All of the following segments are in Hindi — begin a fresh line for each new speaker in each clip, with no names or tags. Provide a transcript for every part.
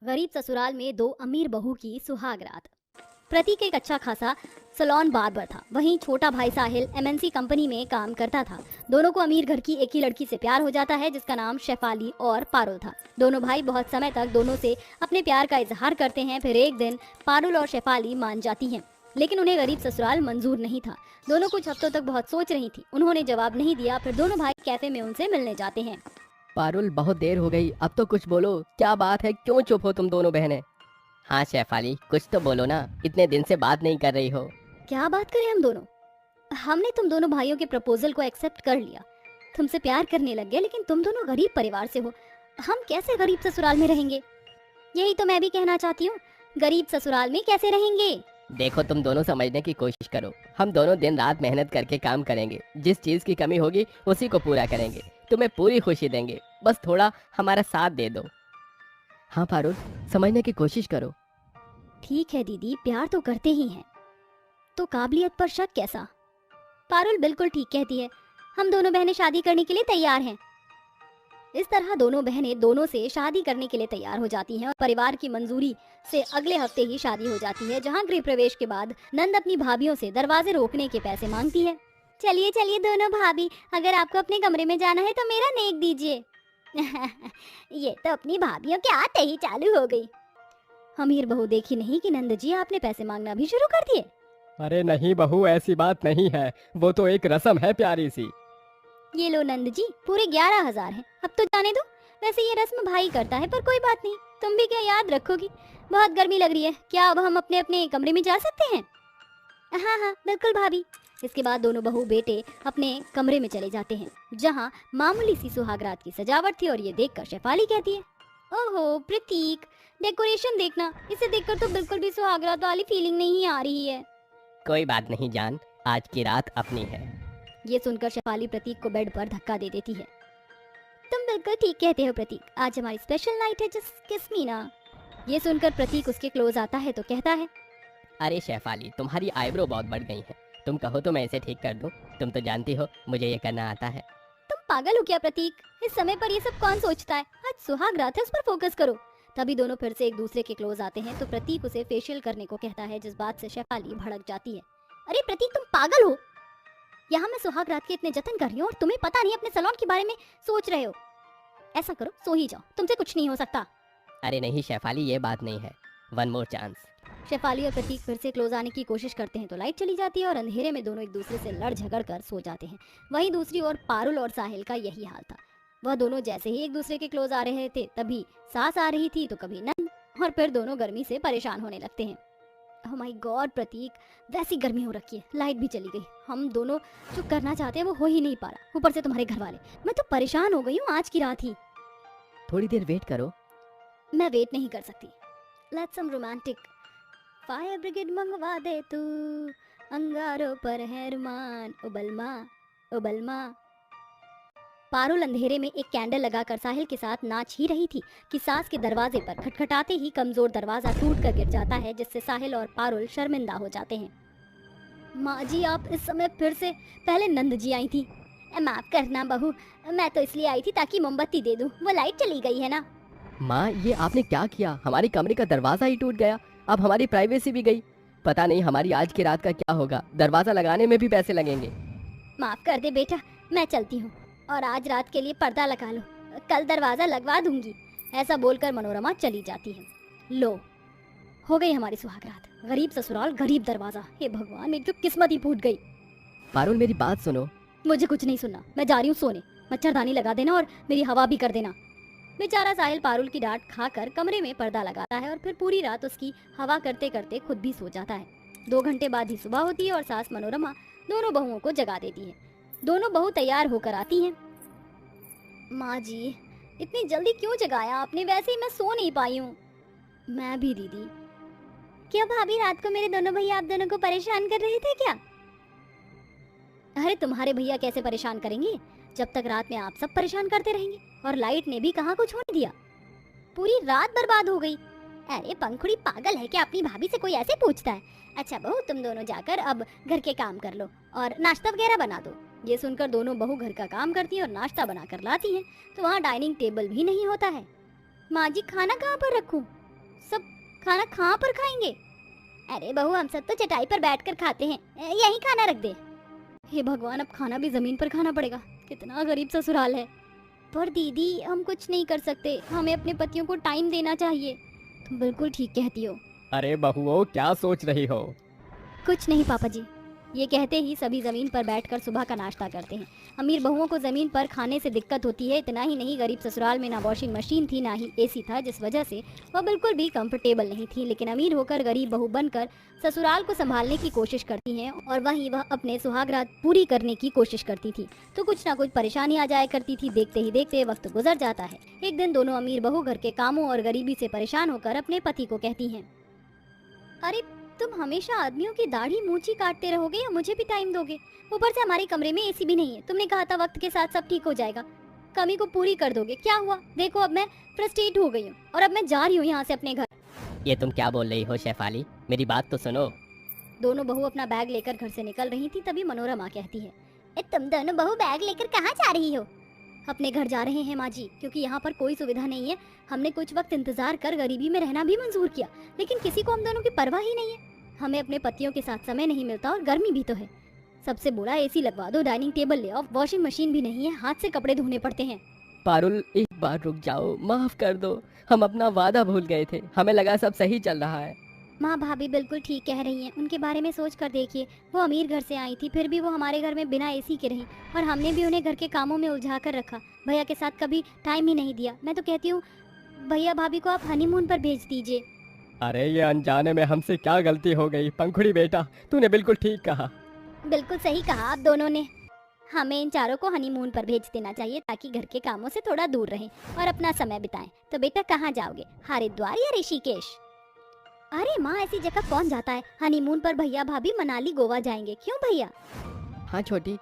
गरीब ससुराल में दो अमीर बहू की सुहाग रात। प्रतीक एक अच्छा खासा सैलून बार्बर था, वहीं छोटा भाई साहिल एमएनसी कंपनी में काम करता था। दोनों को अमीर घर की एक ही लड़की से प्यार हो जाता है जिसका नाम शेफाली और पारुल था। दोनों भाई बहुत समय तक दोनों से अपने प्यार का इजहार करते हैं। फिर एक दिन पारुल और शेफाली मान जाती हैं, लेकिन उन्हें गरीब ससुराल मंजूर नहीं था। दोनों कुछ हफ्तों तक बहुत सोच रही थी। उन्होंने जवाब नहीं दिया। फिर दोनों भाई कैफे में उनसे मिलने जाते हैं।
पारुल, बहुत देर हो गई, अब तो कुछ बोलो। क्या बात है, क्यों चुप हो तुम दोनों बहनें? हाँ शेफाली, कुछ तो बोलो ना, इतने दिन से बात नहीं कर रही हो।
क्या बात करें हम दोनों? हमने तुम दोनों भाइयों के प्रपोजल को एक्सेप्ट कर लिया, तुमसे प्यार करने लग गए, लेकिन तुम दोनों गरीब परिवार से हो। हम कैसे गरीब ससुराल में रहेंगे? यही तो मैं भी कहना चाहती हूँ, गरीब ससुराल में कैसे रहेंगे?
देखो, तुम दोनों समझने की कोशिश करो। हम दोनों दिन रात मेहनत करके काम करेंगे, जिस चीज की कमी होगी उसी को पूरा करेंगे। तुम्हें पूरी खुशी देंगे, बस थोड़ा हमारा साथ दे दो। हाँ पारुल, समझने की कोशिश करो।
ठीक है दीदी, प्यार तो करते ही हैं, तो काबिलियत पर शक कैसा? पारुल बिल्कुल ठीक कहती है, हम दोनों बहनें शादी करने के लिए तैयार हैं। इस तरह दोनों बहनें दोनों से शादी करने के लिए तैयार हो जाती हैं और परिवार की मंजूरी से अगले हफ्ते ही शादी हो जाती है। जहां गृह प्रवेश के बाद नंद अपनी भाभियों से दरवाजे रोकने के पैसे मांगती है। चलिए चलिए दोनों भाभी, अगर आपको अपने कमरे में जाना है तो मेरा नेक दीजिए। ये तो अपनी भाभियों के आते ही चालू हो गई। अमीर बहू देखी नहीं कि नंद जी आपने पैसे मांगना भी शुरू कर दिए।
अरे नहीं बहू, ऐसी बात नहीं है, वो तो एक रस्म है प्यारी सी।
ये लो नंद जी, पूरे 11,000 हैं, अब तो जाने दो। वैसे ये रस्म भाई करता है, पर कोई बात नहीं, तुम भी क्या याद रखोगी। बहुत गर्मी लग रही है, क्या अब हम अपने अपने कमरे में जा सकते हैं? हाँ हाँ बिल्कुल भाभी। इसके बाद दोनों बहू बेटे अपने कमरे में चले जाते हैं, जहाँ मामूली सी सुहागरात की सजावट थी। और ये देखकर शेफाली कहती है, ओहो प्रतीक, डेकोरेशन देखना, इसे देखकर तो बिल्कुल भी सुहागरात वाली फीलिंग नहीं आ रही है।
कोई बात नहीं जान, आज की रात अपनी है।
ये सुनकर शेफाली प्रतीक को बेड पर धक्का दे देती है। तुम बिल्कुल ठीक कहते हो प्रतीक, आज हमारी स्पेशल नाइट है, जस्ट किस मी ना। ये सुनकर प्रतीक उसके क्लोज आता है तो कहता है,
अरे शेफाली, तुम्हारी आईब्रो बहुत बढ़ गई है, तुम कहो तो मैं इसे ठीक कर दूं। तुम तो जानती हो मुझे ये करना आता है।
तुम पागल हो क्या प्रतीक? इस समय पर ये सब कौन सोचता है? आज सुहाग रात है, उस पर फोकस करो। तभी दोनों फिर से एक दूसरे के क्लोज आते हैं तो प्रतीक उसे फेशियल करने को कहता है, जिस बात से शेफाली भड़क जाती है। अरे प्रतीक, तुम पागल हो? यहाँ मैं सुहाग रात के इतने जतन कर रही हूँ और तुम्हें पता नहीं अपने सैलून के बारे में सोच रहे हो। ऐसा करो, सो ही जाओ, तुमसे कुछ नहीं हो सकता।
अरे नहीं शेफाली, ये बात नहीं है, वन मोर चांस।
शेफाली और प्रतीक फिर से क्लोज आने की कोशिश करते हैं तो लाइट चली जाती है और अंधेरे में दोनों एक दूसरे से लड़ झगड़ कर सो जाते हैं। वहीं दूसरी ओर पारुल और साहिल का यही हाल था। वह दोनों जैसे ही एक दूसरे के क्लोज आ रहे थे, तभी सांस आ रही थी तो कभी नंद, और फिर दोनों गर्मी से परेशान होने लगते हैं। ओह माय गॉड प्रतीक, वैसी गर्मी हो रखी है, लाइट भी चली गई, हम दोनों जो करना चाहते हैं वो हो ही नहीं पा रहा, ऊपर से तुम्हारे घर वाले। मैं तो परेशान हो गई हूँ, आज की रात ही।
थोड़ी देर वेट करो।
मैं वेट नहीं कर सकती, let's some romantic. Fire brigade मंगवा दे तू, अंगारों पर है रुमान, उबलमा उबलमा। पारुल अंधेरे में एक कैंडल लगाकर साहिल के साथ नाच ही रही थी कि सास के दरवाजे पर खटखटाते ही कमजोर दरवाजा टूट कर गिर जाता है, जिससे साहिल और पारुल शर्मिंदा हो जाते हैं। माँ जी, आप इस समय फिर से? पहले नंद जी आई थी। माफ करना बहू, मैं तो इसलिए आई थी ताकि मोमबत्ती दे दूं, वो लाइट चली गई है ना।
माँ, ये आपने क्या किया? हमारे कमरे का दरवाजा ही टूट गया, अब हमारी प्राइवेसी भी गई। पता नहीं हमारी आज की रात का क्या होगा, दरवाजा लगाने में भी पैसे लगेंगे।
माफ कर दे बेटा, मैं चलती हूँ, और आज रात के लिए पर्दा लगा लो, कल दरवाजा लगवा दूंगी। ऐसा बोलकर मनोरमा चली जाती है। लो, हो गई हमारी सुहागरात। गरीब ससुराल, गरीब दरवाजा। हे भगवान, मेरी तो किस्मत ही फूट गई।
पारुल, मेरी बात सुनो।
मुझे कुछ नहीं सुनना, मैं जा रही हूँ सोने। मच्छरदानी लगा देना और मेरी हवा भी कर देना। बेचारा साहिल पारुल की डांट खाकर कमरे में पर्दा लगाता है और फिर पूरी रात उसकी हवा करते करते खुद भी सो जाता है। 2 घंटे बाद ही सुबह होती है और सास मनोरमा दोनों बहुओं को जगा देती है। दोनों बहू तैयार होकर आती हैं। माँ जी, इतनी जल्दी क्यों जगाया आपने? वैसे ही मैं सो नहीं पाई हूँ। मैं भी दीदी। क्यों भाभी, रात को मेरे दोनों भैया आप दोनों को परेशान कर रहे थे क्या? अरे तुम्हारे भैया कैसे परेशान करेंगे, जब तक रात में आप सब परेशान करते रहेंगे। और लाइट ने भी कहाँ कुछ होने दिया, पूरी रात बर्बाद हो गई। अरे पंखुड़ी पागल है क्या, अपनी भाभी से कोई ऐसे पूछता है? अच्छा बहू, तुम दोनों जाकर अब घर के काम कर लो और नाश्ता वगैरह बना दो। ये सुनकर दोनों बहू घर का काम करती हैं और नाश्ता बना कर लाती हैं, तो वहाँ डाइनिंग टेबल भी नहीं होता है। माँ जी, खाना कहाँ पर रखूं? सब खाना कहाँ पर खाएंगे? अरे बहू, हम सब तो चटाई पर बैठकर खाते हैं, यही खाना रख दे। हे भगवान, अब खाना भी जमीन पर खाना पड़ेगा। कितना गरीब ससुराल है। पर दीदी, हम कुछ नहीं कर सकते, हमें अपने पतियों को टाइम देना चाहिए। तुम बिल्कुल ठीक कहती हो।
अरे बहुओं, क्या सोच रही हो?
कुछ नहीं पापा जी। ये कहते ही सभी जमीन पर बैठकर सुबह का नाश्ता करते हैं। अमीर बहुओं को जमीन पर खाने से दिक्कत होती है। इतना ही नहीं, गरीब ससुराल में ना वॉशिंग मशीन थी ना ही एसी था, जिस वजह से वह बिल्कुल भी कंफर्टेबल नहीं थी। लेकिन अमीर होकर गरीब बहू बनकर ससुराल को संभालने की कोशिश करती हैं और वहीं वह अपने सुहागरात पूरी करने की कोशिश करती थी, तो कुछ ना कुछ परेशानी आ जाया करती थी। देखते ही देखते वक्त गुजर जाता है। एक दिन दोनों अमीर बहू घर के कामों और गरीबी से परेशान होकर अपने पति को कहती हैं, अरे तुम हमेशा आदमियों की दाढ़ी मूंछी काटते रहोगे या मुझे भी टाइम दोगे? ऊपर से हमारे कमरे में एसी भी नहीं है। तुमने कहा था वक्त के साथ सब ठीक हो जाएगा, कमी को पूरी कर दोगे। क्या हुआ? देखो, अब मैं फ्रस्ट्रेट हो गई हूँ और अब मैं जा रही हूँ यहाँ से अपने घर।
ये तुम क्या बोल रही हो शेफाली? मेरी बात तो सुनो।
दोनों बहू अपना बैग लेकर घर से निकल रही थी, तभी मनोरमा कहती है, तुम दोनों बहू बैग लेकर कहाँ जा रही हो? अपने घर जा रहे हैं माँ जी, क्योंकि यहाँ पर कोई सुविधा नहीं है। हमने कुछ वक्त इंतजार कर गरीबी में रहना भी मंजूर किया, लेकिन किसी को हम दोनों की परवाह ही नहीं है। हमें अपने पतियों के साथ समय नहीं मिलता और गर्मी भी तो है। सबसे बुरा एसी लगवा दो, डाइनिंग टेबल ले आओ, वॉशिंग मशीन भी नहीं है, हाथ से कपड़े धोने पड़ते हैं।
पारुल, एक बार रुक जाओ, माफ कर दो। हम अपना वादा भूल गए थे, हमें लगा सब सही चल रहा है।
माँ भाभी बिल्कुल ठीक कह रही हैं। उनके बारे में सोच कर देखिए, वो अमीर घर से आई थी, फिर भी वो हमारे घर में बिना एसी के रही और हमने भी उन्हें घर के कामों में उलझा कर रखा। भैया के साथ कभी टाइम ही नहीं दिया। मैं तो कहती हूँ भैया भाभी को आप हनीमून पर भेज दीजिए।
अरे ये अनजाने में हमसे क्या गलती हो गई पंखुड़ी बेटा, तूने बिल्कुल ठीक कहा।
बिल्कुल सही कहा आप दोनों ने। हमें इन चारों को हनीमून पर भेज देना चाहिए ताकि घर के कामों से थोड़ा दूर रहें और अपना समय बिताएं। तो बेटा कहाँ जाओगे, हरिद्वार या ऋषिकेश? अरे माँ, ऐसी जगह कौन जाता है हनीमून पर? भैया भाभी मनाली गोवा जाएंगे। क्यों भैया?
हाँ छोटी।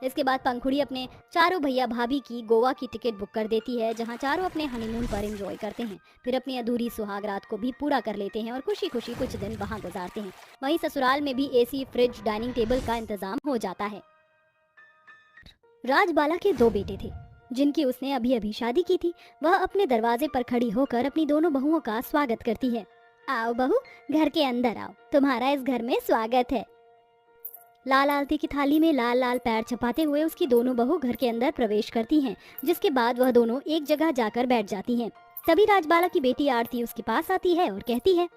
इसके बाद पंखुड़ी अपने चारों भैया भाभी की गोवा की टिकट बुक कर देती है, जहां चारों अपने हनीमून पर एंजॉय करते हैं। फिर अपनी अधूरी सुहाग रात को भी पूरा कर लेते हैं और खुशी खुशी कुछ दिन वहां गुजारते हैं। वहीं ससुराल में भी एसी, फ्रिज, डाइनिंग टेबल का इंतजाम हो जाता है। राजबाला के 2 बेटे थे जिनकी उसने अभी अभी शादी की थी। वह अपने दरवाजे पर खड़ी होकर अपनी दोनों बहुओं का स्वागत करती है। आओ बहू, घर के अंदर आओ, तुम्हारा इस घर में स्वागत है। लाल आरती की थाली में लाल लाल पैर छपाते हुए उसकी दोनों बहू घर के अंदर प्रवेश करती हैं, जिसके बाद वह दोनों एक जगह जाकर बैठ जाती हैं। तभी राजबाला की बेटी आरती उसके पास आती है और कहती है,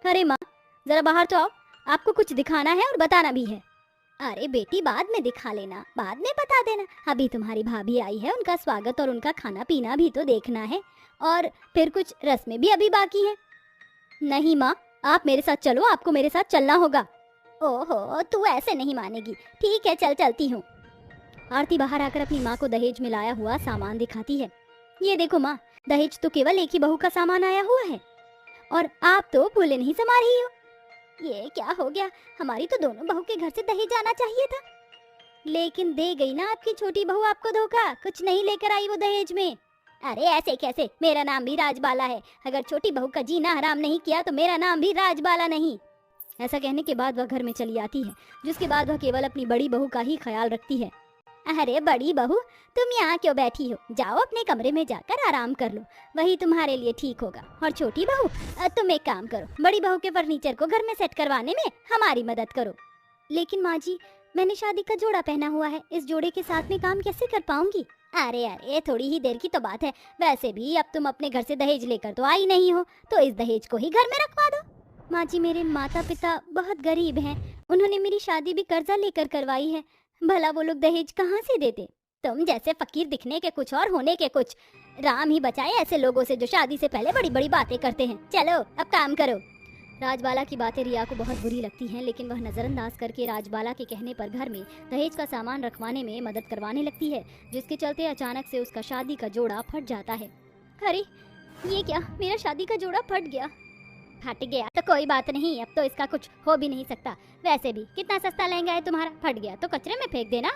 अरे माँ, जरा बाहर तो आओ, आपको कुछ दिखाना है और बताना भी है। अरे बेटी, बाद में दिखा लेना, बाद में बता देना। अभी तुम्हारी भाभी आई है, उनका स्वागत और उनका खाना पीना भी तो देखना है, और फिर कुछ रस्में भी अभी बाकी है। नहीं माँ, आप मेरे साथ चलो, आपको मेरे साथ चलना होगा। ओहो, तू ऐसे नहीं मानेगी। ठीक है, चलती हूँ। आरती बाहर आकर अपनी माँ को दहेज में लाया हुआ सामान दिखाती है। ये देखो माँ, दहेज तो केवल एक ही बहू का सामान आया हुआ है और आप तो फूले नहीं समा रही हो। ये क्या हो गया? हमारी तो दोनों बहू के घर से दहेज आना चाहिए था। लेकिन दे गई ना आपकी छोटी बहू आपको धोखा, कुछ नहीं लेकर आई वो दहेज में। अरे ऐसे कैसे? मेरा नाम भी राजबाला है। अगर छोटी बहू का जीना हराम नहीं किया तो मेरा नाम भी राजबाला नहीं। ऐसा कहने के बाद वह घर में चली आती है, जिसके बाद वह केवल अपनी बड़ी बहू का ही ख्याल रखती है। अरे बड़ी बहू, तुम यहाँ क्यों बैठी हो? जाओ अपने कमरे में जाकर आराम कर लो, वही तुम्हारे लिए ठीक होगा। और छोटी बहू, तुम एक काम करो, बड़ी बहू के फर्नीचर को घर में सेट करवाने में हमारी मदद करो। लेकिन माँ जी, मैंने शादी का जोड़ा पहना हुआ है, इस जोड़े के साथ में काम कैसे कर पाऊंगी? अरे थोड़ी ही देर की तो बात है। वैसे भी अब तुम अपने घर से दहेज लेकर तो आई नहीं हो, तो इस दहेज को ही घर में रखवा दो। माँ जी, मेरे माता पिता बहुत गरीब हैं, उन्होंने मेरी शादी भी कर्जा लेकर करवाई है, भला वो लोग दहेज कहाँ से देते? तुम जैसे फकीर दिखने के कुछ और होने के कुछ। राम ही बचाए ऐसे लोगों से जो शादी से पहले बड़ी बड़ी बातें करते हैं। चलो अब काम करो। राजबाला की बातें रिया को बहुत बुरी लगती हैं, लेकिन वह नजरअंदाज करके राजबाला के कहने पर घर में दहेज का सामान रखवाने में मदद करवाने लगती है, जिसके चलते अचानक से उसका शादी का जोड़ा फट जाता है। अरे ये क्या, मेरा शादी का जोड़ा फट गया। फट गया तो कोई बात नहीं, अब तो इसका कुछ हो भी नहीं सकता। वैसे भी कितना सस्ता लहंगा है तुम्हारा, फट गया तो कचरे में फेंक देना।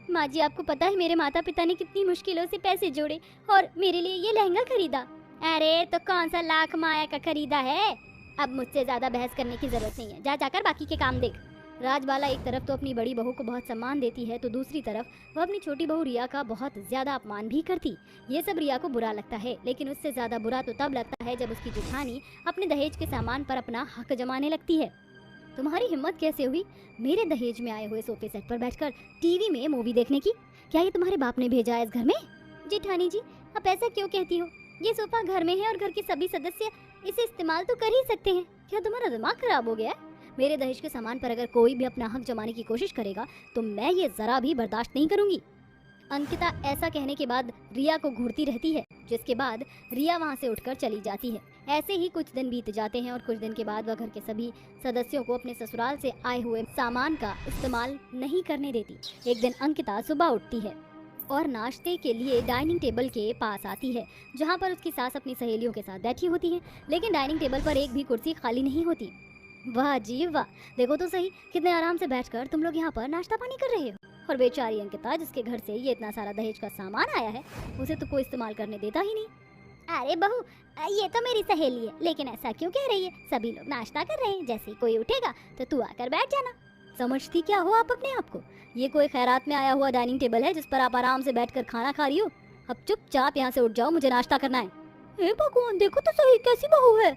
माँ जी, आपको पता है मेरे माता पिता ने कितनी मुश्किलों से पैसे जोड़े और मेरे लिए ये लहंगा खरीदा। अरे तो कौन सा लाख माया का खरीदा है? अब मुझसे ज्यादा बहस करने की जरूरत नहीं है, जा जाकर बाकी के काम देख। राजबाला एक तरफ तो अपनी बड़ी बहू को बहुत सम्मान देती है तो दूसरी तरफ वह अपनी छोटी बहू रिया का बहुत ज्यादा अपमान भी करती। ये सब रिया को बुरा लगता है, लेकिन उससे ज्यादा बुरा तो तब लगता है जब उसकी जेठानी अपने दहेज के सामान पर अपना हक जमाने लगती है। तुम्हारी हिम्मत कैसे हुई मेरे दहेज में आए हुए सोफे सेट पर बैठकर टीवी में मूवी देखने की? क्या ये तुम्हारे बाप ने भेजा है इस घर में? जेठानी जी, आप ऐसा क्यों कहती हो? ये सोफा घर में है और घर के सभी सदस्य इसे इस्तेमाल तो कर ही सकते हैं। क्या तुम्हारा दिमाग खराब हो गया है? मेरे दहेज के सामान पर अगर कोई भी अपना हक जमाने की कोशिश करेगा तो मैं ये जरा भी बर्दाश्त नहीं करूंगी। अंकिता ऐसा कहने के बाद रिया को घूरती रहती है, जिसके बाद रिया वहाँ से उठकर चली जाती है। ऐसे ही कुछ दिन बीत जाते हैं और कुछ दिन के बाद वह घर के सभी सदस्यों को अपने ससुराल से आए हुए सामान का इस्तेमाल नहीं करने देती। एक दिन अंकिता सुबह उठती है और नाश्ते के लिए डाइनिंग टेबल के पास आती है, जहाँ पर उसकी सास अपनी सहेलियों के साथ बैठी होती है, लेकिन डाइनिंग टेबल पर एक भी कुर्सी खाली नहीं होती। वाह जी वाह, देखो तो सही कितने आराम से बैठकर तुम लोग यहाँ पर नाश्ता पानी कर रहे हो। और बेचारी अंकिता, जिसके घर से ये इतना सारा दहेज का सामान आया है, उसे तो कोई इस्तेमाल करने देता ही नहीं। अरे बहू, ये तो मेरी सहेली है, लेकिन ऐसा क्यों कह रही है? सभी लोग नाश्ता कर रहे हैं, जैसे ही कोई उठेगा तो तू आकर बैठ जाना। समझती क्या हो आप अपने आप को? ये कोई खैरात में आया हुआ डाइनिंग टेबल है जिस पर आप आराम से बैठकर खाना खा रही हो? अब चुपचाप यहाँ से उठ जाओ, मुझे नाश्ता करना है। हे भगवान, देखो तो सही कैसी बहू है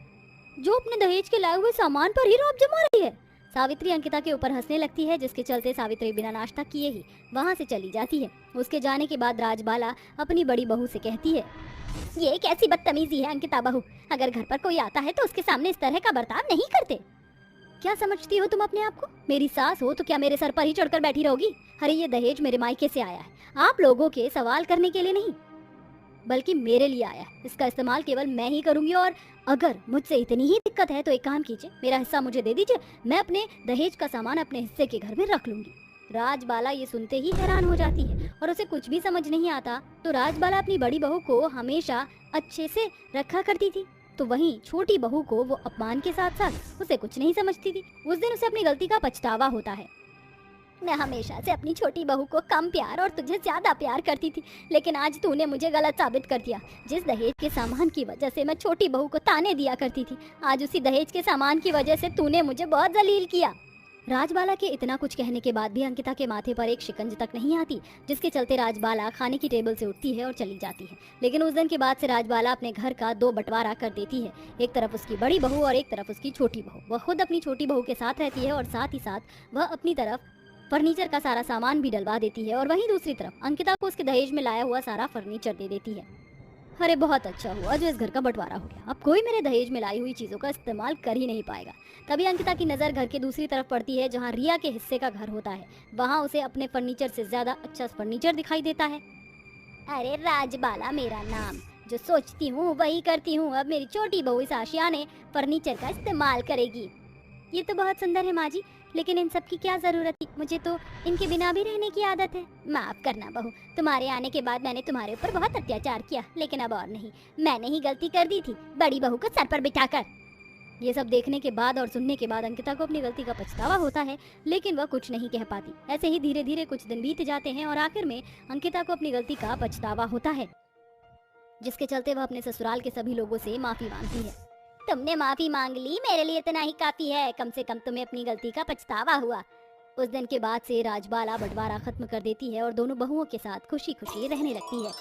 जो अपने दहेज के लाए हुए सामान पर ही रौब जमा रही है। सावित्री अंकिता के ऊपर हंसने लगती है, जिसके चलते सावित्री बिना नाश्ता किए ही वहाँ से चली जाती है। उसके जाने के बाद राजबाला अपनी बड़ी बहू से कहती है, ये कैसी बदतमीजी है अंकिता बहू, अगर घर पर कोई आता है तो उसके सामने इस तरह का बर्ताव नहीं करते। क्या समझती हो तुम अपने आप को? मेरी सास हो तो क्या मेरे सर पर ही चढ़कर बैठी रहोगी? अरे ये दहेज मेरे मायके से आया है, आप लोगों के सवाल करने के लिए नहीं बल्कि मेरे लिए आया है। इसका इस्तेमाल केवल मैं ही करूंगी और अगर मुझसे इतनी ही दिक्कत है तो एक काम कीजिए, मेरा हिस्सा मुझे दे दीजिए, मैं अपने दहेज का सामान अपने हिस्से के घर में रख लूंगी। राजबाला ये सुनते ही हैरान हो जाती है और उसे कुछ भी समझ नहीं आता। तो राजबाला अपनी बड़ी बहू को हमेशा अच्छे से रखा करती थी, तो वहीं छोटी बहू को वो अपमान के साथ साथ उसे कुछ नहीं समझती थी। उस दिन उसे अपनी गलती का पछतावा होता है। मैं हमेशा से अपनी छोटी बहू को कम प्यार और तुझे ज्यादा प्यार करती थी, लेकिन आज तूने मुझे गलत साबित कर दिया। जिस दहेज के सामान की वजह से मैं छोटी बहू को ताने दिया करती थी, आज उसी दहेज के सामान की वजह से तूने मुझे बहुत जलील किया। राजबाला के इतना कुछ कहने के बाद भी अंकिता के माथे पर एक शिकंज तक नहीं आती, जिसके चलते राजबाला खाने की टेबल से उठती है और चली जाती है। लेकिन उस दिन के बाद से राजबाला अपने घर का दो बंटवारा कर देती है, एक तरफ उसकी बड़ी बहू और एक तरफ उसकी छोटी बहू। वह खुद अपनी छोटी बहू के साथ रहती है और साथ ही साथ वह अपनी तरफ फर्नीचर का सारा सामान भी डलवा देती है और वहीं दूसरी तरफ अंकिता को उसके दहेज में लाया हुआ सारा फर्नीचर दे देती है। अरे बहुत अच्छा हुआ जो इस घर का बंटवारा हो गया, अब कोई मेरे दहेज में लाई हुई चीजों का इस्तेमाल कर ही नहीं पाएगा। तभी अंकिता की नजर घर के दूसरी तरफ पड़ती है, जहाँ रिया के हिस्से का घर होता है। वहाँ उसे अपने फर्नीचर से ज्यादा अच्छा फर्नीचर दिखाई देता है। अरे राजबाला मेरा नाम, जो सोचती हूँ वही करती हूँ। अब मेरी छोटी बहू इस आशियाने फर्नीचर का इस्तेमाल करेगी। ये तो बहुत सुंदर है माँ जी, लेकिन इन सब की क्या जरूरत थी? मुझे तो इनके बिना भी रहने की आदत है। माफ करना बहू, तुम्हारे आने के बाद मैंने तुम्हारे ऊपर बहुत अत्याचार किया, लेकिन अब और नहीं। मैंने ही गलती कर दी थी बड़ी बहू को सर पर बिठाकर। ये सब देखने के बाद और सुनने के बाद अंकिता को अपनी गलती का पछतावा होता है, लेकिन वह कुछ नहीं कह पाती। ऐसे ही धीरे धीरे कुछ दिन बीत जाते हैं और आखिर में अंकिता को अपनी गलती का पछतावा होता है, जिसके चलते वह अपने ससुराल के सभी लोगों से माफी मांगती है। तुमने माफी मांग ली, मेरे लिए इतना ही काफी है। कम से कम तुम्हें अपनी गलती का पछतावा हुआ। उस दिन के बाद से राजबाला बंटवारा खत्म कर देती है और दोनों बहुओं के साथ खुशी खुशी रहने लगती है।